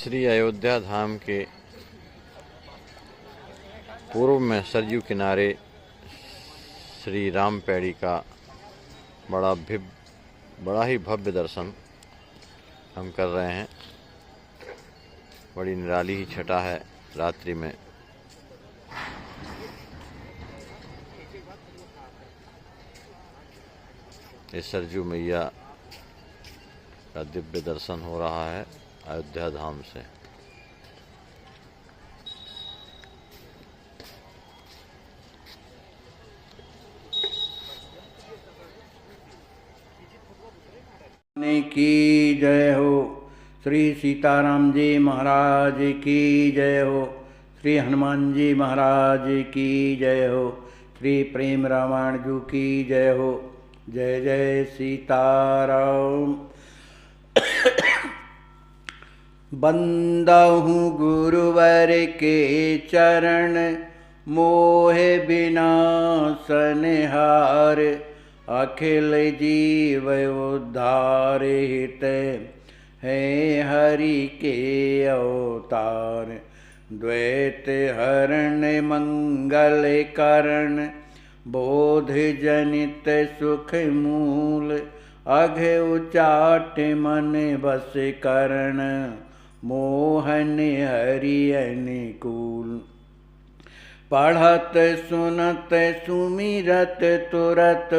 श्री अयोध्या धाम के पूर्व में सरयू किनारे श्री राम पैड़ी का बड़ा ही भव्य दर्शन हम कर रहे हैं। बड़ी निराली ही छटा है रात्रि में। इस सरयू मैया का दिव्य दर्शन हो रहा है अयोध्या धाम से। की जय हो। श्री सीताराम जी महाराज की जय हो। श्री हनुमान जी महाराज की जय हो। श्री प्रेम रामायण जी की जय हो। जय जय सीताराम। बंदहु गुरुवर के चरण, मोहे विनाशनहार। अखिल जीव उद्धार हित, है हरि के अवतार। द्वैत हरण मंगल करण, बोध जनित सुख मूल। अघ उचाट मन बस करण, मोहन हरि अनुकूल। पढ़त सुनत सुमिरत तुरत,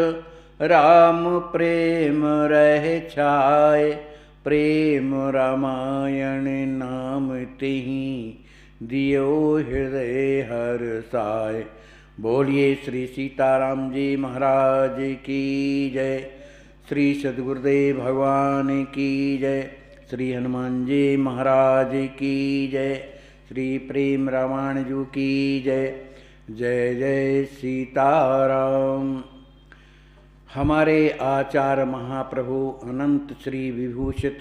राम प्रेम रह छाय। प्रेम रामायण नाम तिहि, दियो हृदय हर्षाय। बोलिए श्री सीताराम जी महाराज की जय। श्री सद्गुरुदेव भगवान की जय। श्री हनुमान जी महाराज की जय। श्री प्रेम रामायण जी की जय। जय जय सीताराम। हमारे आचार्य महाप्रभु अनंत श्री विभूषित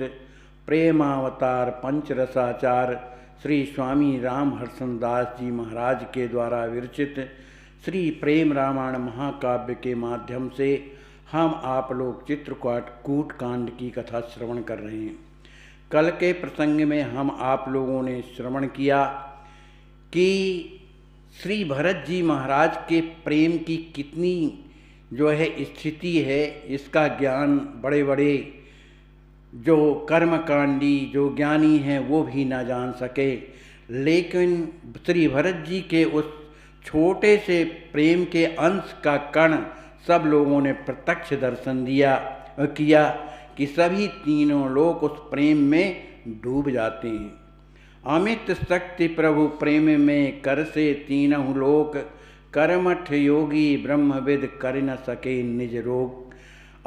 प्रेमावतार पंचरसाचार्य श्री स्वामी राम हर्षण दास जी महाराज के द्वारा विरचित श्री प्रेम रामायण महाकाव्य के माध्यम से हम आप लोग चित्रकूट कांड की कथा श्रवण कर रहे हैं। कल के प्रसंग में हम आप लोगों ने श्रवण किया कि श्री भरत जी महाराज के प्रेम की कितनी जो है स्थिति है, इसका ज्ञान बड़े बड़े जो कर्मकांडी जो ज्ञानी हैं वो भी ना जान सके। लेकिन श्री भरत जी के उस छोटे से प्रेम के अंश का कण सब लोगों ने प्रत्यक्ष दर्शन किया कि सभी तीनों लोग उस प्रेम में डूब जाते हैं। अमित शक्ति प्रभु प्रेम में कर से तीनों लोक। कर्मठ योगी ब्रह्मविद कर न सके निज रोग।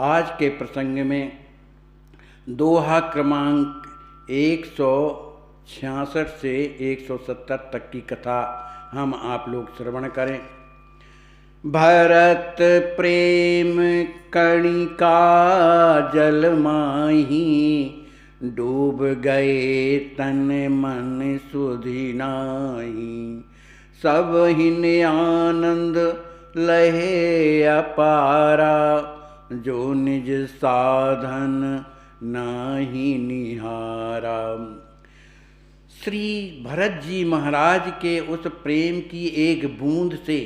आज के प्रसंग में दोहा क्रमांक 166 से 170 तक की कथा हम आप लोग श्रवण करें। भरत प्रेम कणिका जल माही, डूब गए तन मन सुधि नाही। सब हिन आनंद लहे अपारा, जो निज साधन नाही निहारा। श्री भरत जी महाराज के उस प्रेम की एक बूंद से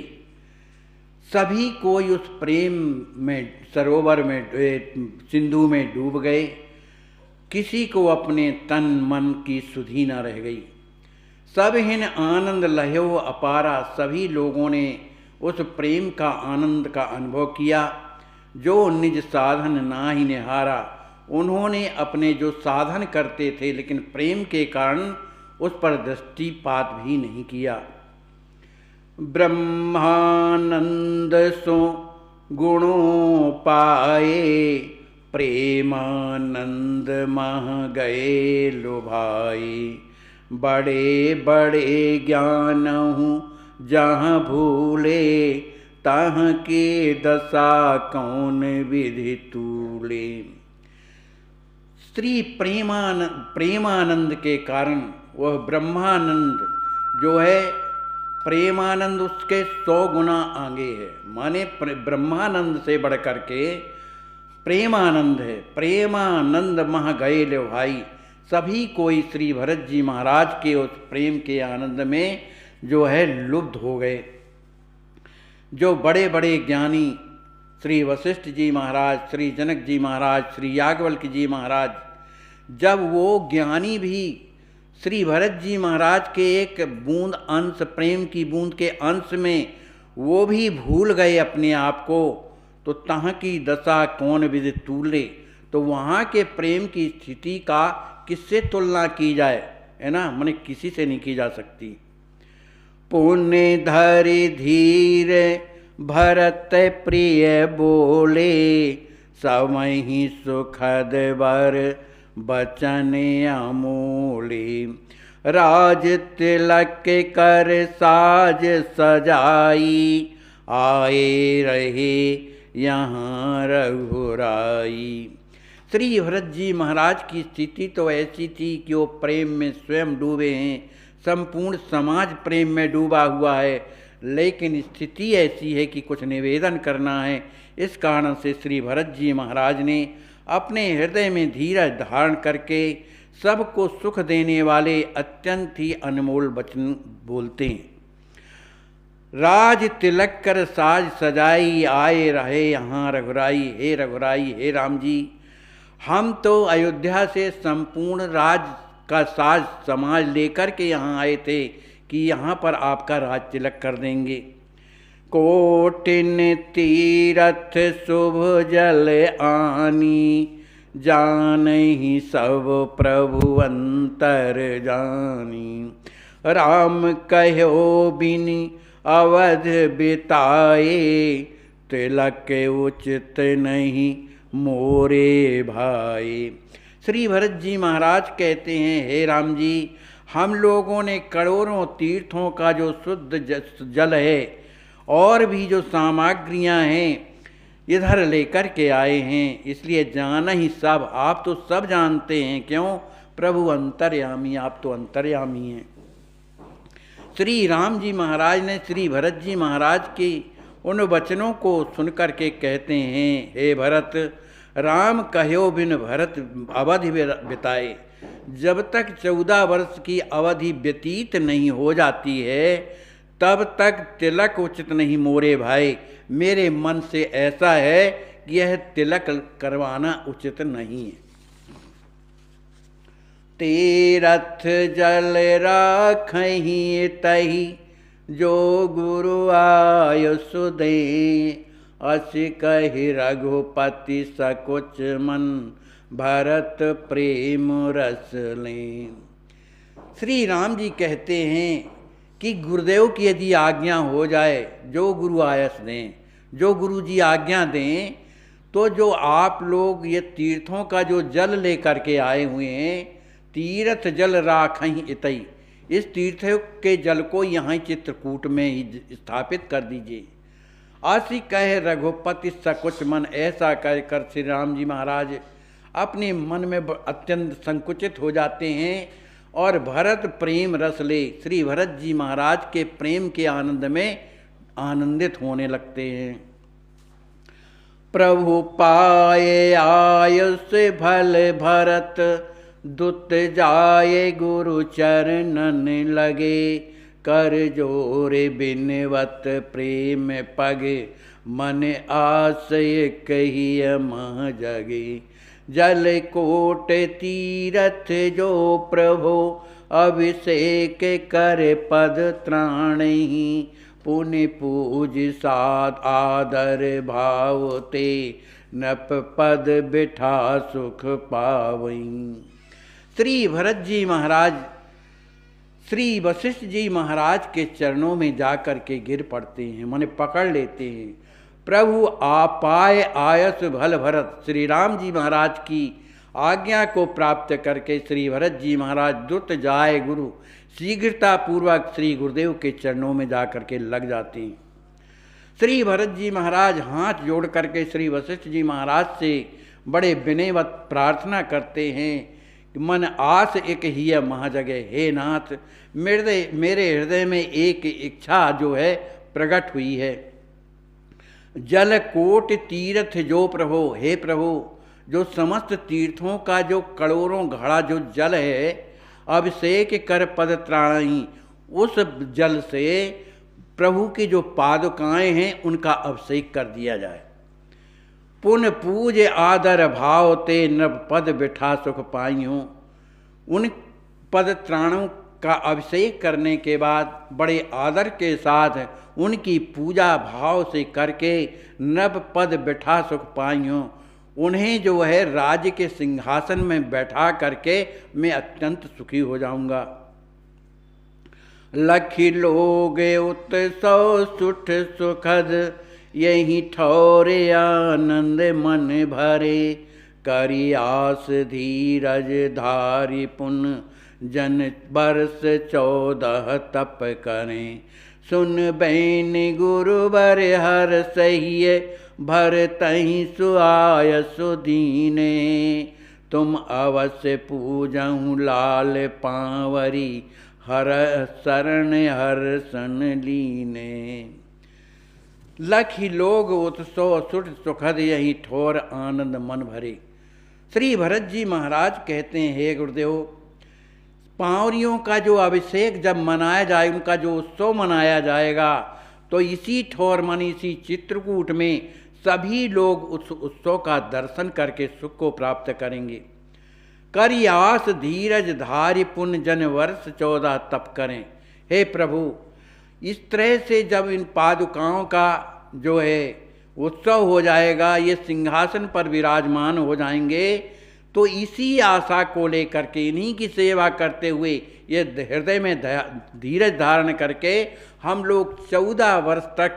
सभी कोई उस प्रेम में सरोवर में सिंधु में डूब गए। किसी को अपने तन मन की सुधि न रह गई। सब हिन आनंद लह्यो अपारा। सभी लोगों ने उस प्रेम का आनंद का अनुभव किया। जो निज साधन ना ही निहारा, उन्होंने अपने जो साधन करते थे लेकिन प्रेम के कारण उस पर दृष्टिपात भी नहीं किया। ब्रह्मानंद सो गुणों पाए, प्रेमानंद मह गए लुभाई। बड़े बड़े ज्ञान हूँ जहाँ भूले, तह के दशा कौन विधि तूले। स्त्री प्रेमानंद के कारण वह ब्रह्मानंद जो है, प्रेमानंद उसके 100 गुना आगे है। माने ब्रह्मानंद से बढ़ करके प्रेमानंद है। प्रेमानंद मह गए ले भाई। सभी कोई श्री भरत जी महाराज के उस प्रेम के आनंद में जो है लुब्ध हो गए। जो बड़े बड़े ज्ञानी श्री वशिष्ठ जी महाराज, श्री जनक जी महाराज, श्री याज्ञवल्क्य जी महाराज, जब वो ज्ञानी भी श्री भरत जी महाराज के एक बूंद अंश, प्रेम की बूंद के अंश में वो भी भूल गए अपने आप को, तो तहाँ की दशा कौन विदित तूले। तो वहाँ के प्रेम की स्थिति का किससे तुलना की जाए, है ना, माने किसी से नहीं की जा सकती। पुण्य धरि धीर भरत प्रिय बोले, समय ही सुखद बर बचन अमूली। राज तिलक कर साज सजाई, आए रहे यहाँ रघुराई। श्री भरत जी महाराज की स्थिति तो ऐसी थी कि वो प्रेम में स्वयं डूबे हैं, संपूर्ण समाज प्रेम में डूबा हुआ है, लेकिन स्थिति ऐसी है कि कुछ निवेदन करना है। इस कारण से श्री भरत जी महाराज ने अपने हृदय में धीरज धारण करके सबको सुख देने वाले अत्यंत ही अनमोल वचन बोलते हैं। राज तिलक कर साज सजाई, आए रहे यहाँ रघुराई। हे रघुराई, हे राम जी, हम तो अयोध्या से संपूर्ण राज का साज समाज लेकर के यहाँ आए थे कि यहाँ पर आपका राज तिलक कर देंगे। कोटिन तीरथ शुभ जल आनी, जानहि सब प्रभु अंतर जानी। राम कहो बिनि अवध बिताए, तिलक उचित नहीं मोरे भाई। श्री भरत जी महाराज कहते हैं, हे राम जी, हम लोगों ने करोड़ों तीर्थों का जो शुद्ध जल है और भी जो सामग्रियां हैं इधर लेकर के आए हैं, इसलिए जान ही सब, आप तो सब जानते हैं। क्यों? प्रभु अंतर्यामी, आप तो अंतर्यामी हैं। श्री राम जी महाराज ने श्री भरत जी महाराज के उन वचनों को सुनकर के कहते हैं, हे भरत, राम कहो बिन भरत अवधि बिताए। जब तक 14 वर्ष की अवधि व्यतीत नहीं हो जाती है, तब तक तिलक उचित नहीं मोरे भाई। मेरे मन से ऐसा है कि यह तिलक करवाना उचित नहीं है। तीरथ जल राखहि तहि, जो गुरु आय सुदे। अस कहि रघुपति सकुच मन, भरत प्रेम रस लें। श्री राम जी कहते हैं कि गुरुदेव की यदि आज्ञा हो जाए, जो गुरु आयस दें, जो गुरु जी आज्ञा दें, तो जो आप लोग ये तीर्थों का जो जल लेकर के आए हुए हैं, तीर्थ जल राखहि इतई, इस तीर्थ के जल को यहाँ चित्रकूट में ही स्थापित कर दीजिए। आसी कहे रघुपति सकुच मन, ऐसा कहकर श्री राम जी महाराज अपने मन में अत्यंत संकुचित हो जाते हैं और भरत प्रेम रस ले, श्री भरत जी महाराज के प्रेम के आनंद में आनंदित होने लगते हैं। प्रभु पाए आयुष भल भरत, दुत जाए गुरु चरणन लगे। कर जोरे बिनवत प्रेम पगे, मन आशय कहिय मह जगे। जल कोट तीरथ जो प्रभु, अभिषेक कर पद त्राणहि। पुण्य पूज साध आदर भाव ते, नप पद बिठा सुख पावई। श्री भरत जी महाराज श्री वशिष्ठ जी महाराज के चरणों में जाकर के गिर पड़ते हैं, माने पकड़ लेते हैं। प्रभु आपाय आयस भल भरत, श्री राम जी महाराज की आज्ञा को प्राप्त करके श्री भरत जी महाराज द्रुत जाए गुरु, शीघ्रता पूर्वक श्री गुरुदेव के चरणों में जाकर के लग जाते हैं। श्री भरत जी महाराज हाथ जोड़ करके श्री वशिष्ठ जी महाराज से बड़े विनयवत प्रार्थना करते हैं कि मन आस एक ही महाजगह, हे नाथ, मेरे हृदय में एक इच्छा जो है प्रकट हुई है। जल कोट तीर्थ जो प्रभु, हे प्रभु, जो समस्त तीर्थों का जो करोड़ों घड़ा जो जल है, अभिषेक कर पद त्राणी, उस जल से प्रभु की जो पादुकाएं हैं उनका अभिषेक कर दिया जाए। पुन पूज आदर भाव ते नभ पद बिठा सुख पाइयों, उन पद त्राणों का अभिषेक करने के बाद बड़े आदर के साथ उनकी पूजा भाव से करके नभ पद बिठा सुख पाइयों, उन्हें जो है राज्य के सिंहासन में बैठा करके मैं अत्यंत सुखी हो जाऊंगा। लखी लोग उत्सव सुठ सुखद, यही ठौरे आनंद मन भरे, करी आस धीरज धारी पुन जन वर्ष 14 तप करें। सुन बैन गुरु बर हर सहिए, भर तही सुआय सुदीने, तुम अवश्य पूजहूँ लाल पांवरी, हर शरण हर सन लीने। लखी लोग उत्सव सुठ सुखद, यही ठोर आनंद मन भरे। श्री भरत जी महाराज कहते हैं, हे गुरुदेव, पांवरियों का जो अभिषेक जब मनाया जाए, उनका जो उत्सव मनाया जाएगा, तो इसी ठोर मन इसी चित्रकूट में सभी लोग उस उत्सव का दर्शन करके सुख को प्राप्त करेंगे। करी आस धीरज धारि पुण्य जन वर्ष 14 तप करें। हे प्रभु, इस तरह से जब इन पादुकाओं का जो है उत्सव हो जाएगा, ये सिंहासन पर विराजमान हो जाएंगे, तो इसी आशा को लेकर के, इन्हीं की सेवा करते हुए, ये हृदय में धीरज धारण करके हम लोग 14 वर्ष तक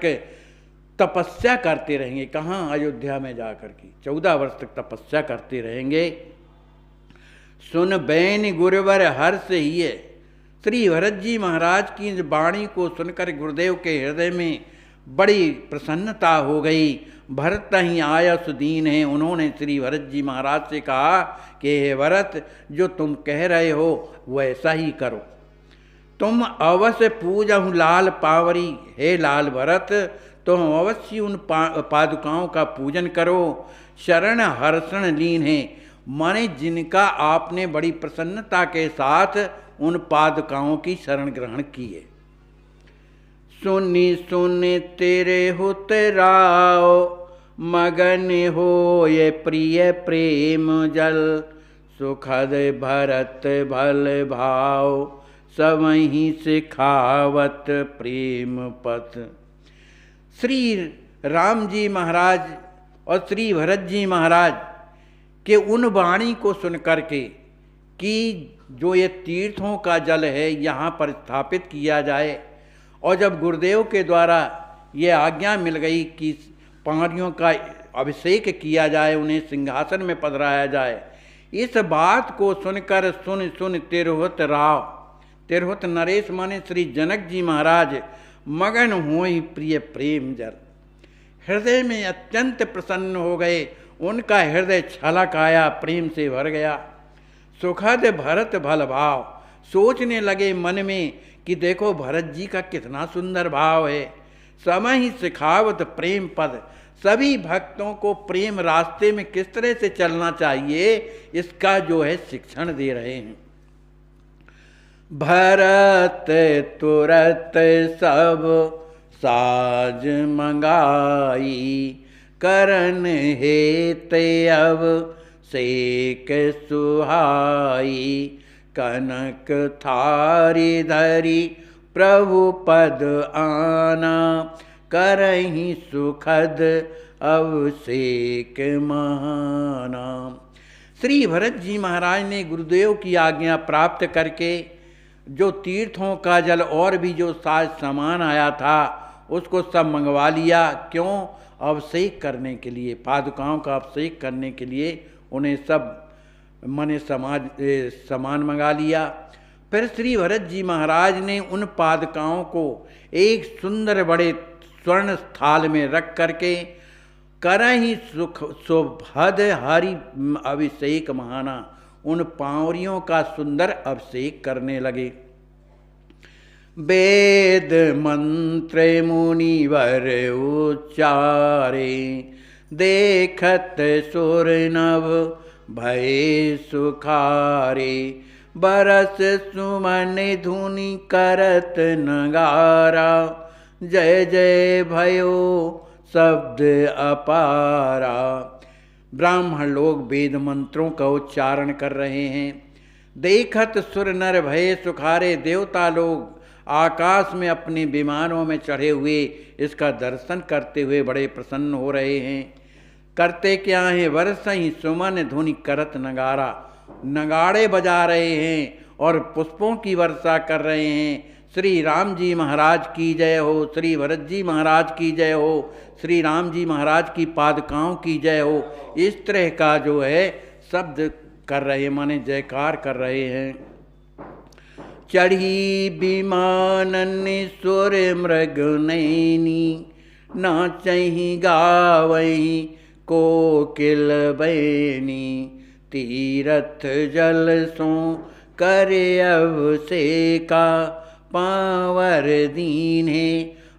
तपस्या करते रहेंगे। कहाँ? अयोध्या में जाकर के 14 वर्ष तक तपस्या करते रहेंगे। सुन बैन गुरुवर हर्ष ही है। श्री भरत जी महाराज की इस वाणी को सुनकर गुरुदेव के हृदय में बड़ी प्रसन्नता हो गई। भरत ही आया सुदीन है। उन्होंने श्री भरत जी महाराज से कहा कि हे भरत, जो तुम कह रहे हो वैसा ही करो। तुम अवश्य पूजहु लाल पावरी। हे लाल भरत, तुम अवश्य उन पादुकाओं का पूजन करो। शरण हर्षण लीन है, माने जिनका आपने बड़ी प्रसन्नता के साथ उन पादुकाओं की शरण ग्रहण की है। सुनी सुने तेरे हुत राव, मगन हो ये प्रिय प्रेम जल। सुखद भरत भल भाव, सवहीं सिखावत प्रेम पथ। श्री राम जी महाराज और श्री भरत जी महाराज के उन वाणी को सुन करके कि जो ये तीर्थों का जल है यहाँ पर स्थापित किया जाए, और जब गुरुदेव के द्वारा ये आज्ञा मिल गई कि पांवरियों का अभिषेक किया जाए, उन्हें सिंहासन में पधराया जाए, इस बात को सुनकर सुन सुन तिरहुत राव, तिरहुत नरेश माने श्री जनक जी महाराज मगन होई प्रिय प्रेम जल। हृदय में अत्यंत प्रसन्न हो गए। उनका हृदय छलक आया, प्रेम से भर गया। सुखद भरत भल भाव, सोचने लगे मन में कि देखो भरत जी का कितना सुंदर भाव है। समय ही सिखावत प्रेम पद, सभी भक्तों को प्रेम रास्ते में किस तरह से चलना चाहिए इसका जो है शिक्षण दे रहे हैं। भरत तुरत सब साज मंगाई, करन हेत अब सेक सुहाई। कनक थारी धरी प्रभु पद आना, करहीं सुखद अभिषेक महाना। श्री भरत जी महाराज ने गुरुदेव की आज्ञा प्राप्त करके जो तीर्थों का जल और भी जो साज सामान आया था उसको सब मंगवा लिया। क्यों? अभिषेक करने के लिए, पादुकाओं का अभिषेक करने के लिए उन्हें सब मने सामान मंगा लिया। फिर श्री भरत जी महाराज ने उन पादुकाओं को एक सुंदर बड़े स्वर्ण थाल में रख करके करहीं सुख सुभद हरि अभिषेक महाना, उन पांवरियों का सुंदर अभिषेक करने लगे। वेद मंत्र मुनिवर उच्चारे, देखत सुर नभ भय सुखारे, बरस सुमन धुनि करत नगारा, जय जय भयो शब्द अपारा। ब्राह्मण लोग वेद मंत्रों का उच्चारण कर रहे हैं। देखत सुर नर भय सुखारे, देवता लोग आकाश में अपने विमानों में चढ़े हुए इसका दर्शन करते हुए बड़े प्रसन्न हो रहे हैं। करते क्या हैं? वर्षहि सुमन धुनि करत नगारा, नगाड़े बजा रहे हैं और पुष्पों की वर्षा कर रहे हैं। श्री राम जी महाराज की जय हो, श्री भरत जी महाराज की जय हो, श्री राम जी महाराज की पादुकाओं की जय हो। इस तरह का जो है शब्द कर रहे, माने जयकार कर रहे हैं। चढ़ी विमानन सुर मृग नैनी, नाचहि गावहि कोकिल बैनी, तीरथ जल सो करे अभिषेका, पावर दीन्हे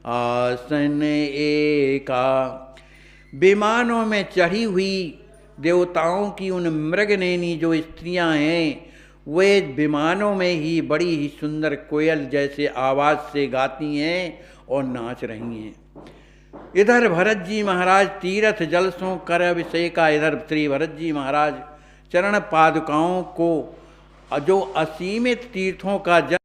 आसन एका। विमानों में चढ़ी हुई देवताओं की उन मृगनैनी जो स्त्रियां हैं, वे विमानों में ही बड़ी ही सुंदर कोयल जैसे आवाज़ से गाती हैं और नाच रही हैं। इधर भरत जी महाराज तीर्थ जल सो कर अभिषेका, इधर श्री भरत जी महाराज चरण पादुकाओं को जो असीमित तीर्थों का जल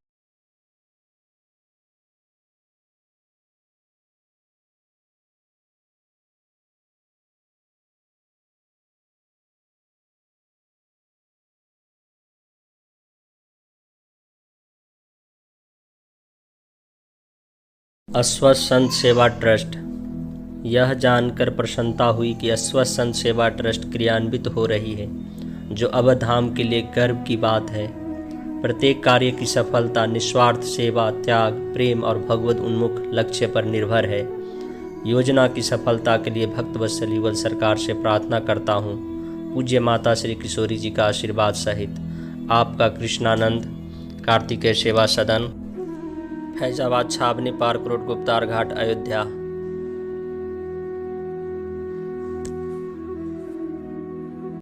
अस्वस्थ संत सेवा ट्रस्ट। यह जानकर प्रसन्नता हुई कि अस्वस्थ संत सेवा ट्रस्ट क्रियान्वित हो रही है, जो अवधाम के लिए गर्व की बात है। प्रत्येक कार्य की सफलता निस्वार्थ सेवा, त्याग, प्रेम और भगवत उन्मुख लक्ष्य पर निर्भर है। योजना की सफलता के लिए भक्त वत्सल युगल सरकार से प्रार्थना करता हूँ। पूज्य माता श्री किशोरी जी का आशीर्वाद सहित आपका कृष्णानंद, कार्तिकेय सेवा सदन, फैजाबाद, छावनी पार्क रोड, गुप्तार घाट, अयोध्या।